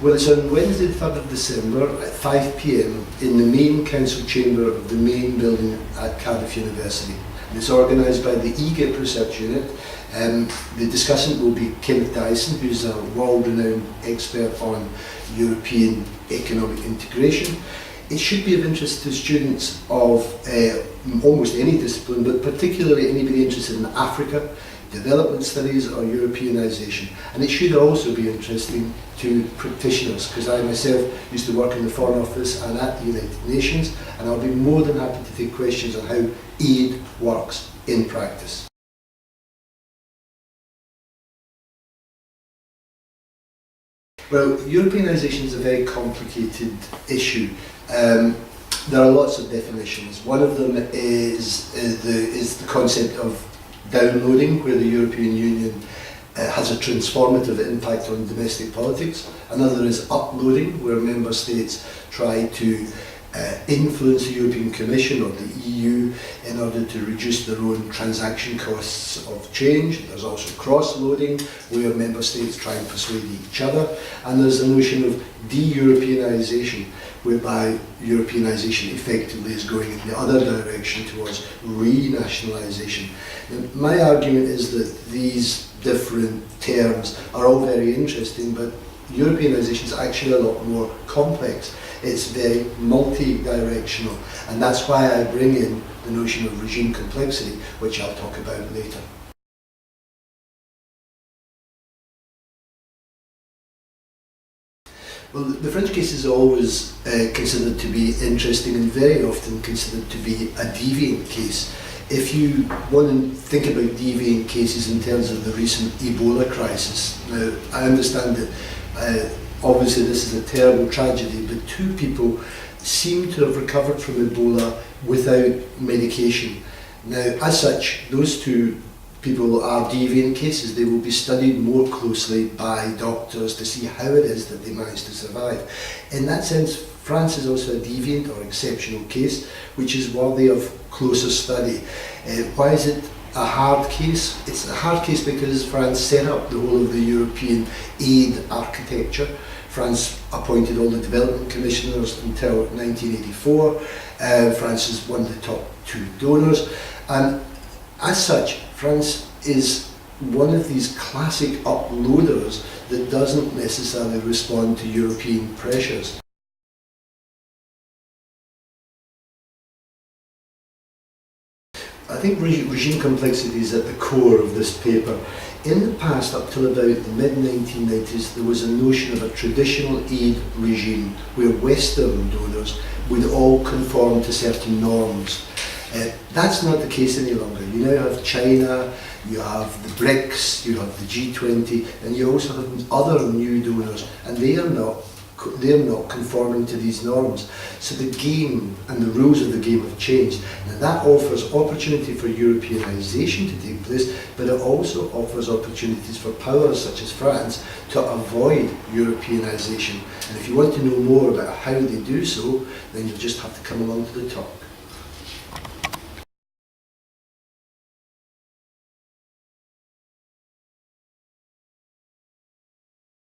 Well, it's on Wednesday the 3rd of December at 5 p.m. in the main council chamber of the main building at Cardiff University. And it's organised by the EGIP Research Unit. The discussant will be Kenneth Dyson, who's a world-renowned expert on European economic integration. It should be of interest to students of almost any discipline, but particularly anybody interested in Africa, development studies or Europeanisation. And it should also be interesting to practitioners, because I myself used to work in the Foreign Office and at the United Nations, and I'll be more than happy to take questions on how aid works in practice. Well, Europeanisation is a very complicated issue. There are lots of definitions. One of them is the concept of downloading, where the European Union has a transformative impact on domestic politics. Another is uploading, where member states try to influence the European Commission or the EU in order to reduce their own transaction costs of change. There's also cross-loading, where member states try and persuade each other. And there's the notion of de-Europeanisation, whereby Europeanisation effectively is going in the other direction towards renationalisation. My argument is that these different terms are all very interesting, but Europeanisation is actually a lot more complex. It's very multi-directional, and that's why I bring in the notion of regime complexity, which I'll talk about later. Well, the French case is always considered to be interesting and very often considered to be a deviant case. If you want to think about deviant cases in terms of the recent Ebola crisis, now I understand that obviously this is a terrible tragedy, but 2 people seem to have recovered from Ebola without medication. Now, as such, those 2 people are deviant cases. They will be studied more closely by doctors to see how it is that they managed to survive. In that sense, France is also a deviant or exceptional case, which is worthy of closer study. Why is it a hard case? It's a hard case because France set up the whole of the European aid architecture. France appointed all the development commissioners until 1984. France is one of the top 2 donors, and as such, France is one of these classic uploaders that doesn't necessarily respond to European pressures. I think regime complexity is at the core of this paper. In the past, up till about the mid-1990s, there was a notion of a traditional aid regime where Western donors would all conform to certain norms. That's not the case any longer. You now have China, you have the BRICS, you have the G20, and you also have other new donors, and they are not conforming to these norms. So the game and the rules of the game have changed. Now that offers opportunity for Europeanisation to take place, but it also offers opportunities for powers such as France to avoid Europeanisation. And if you want to know more about how they do so, then you'll just have to come along to the talk.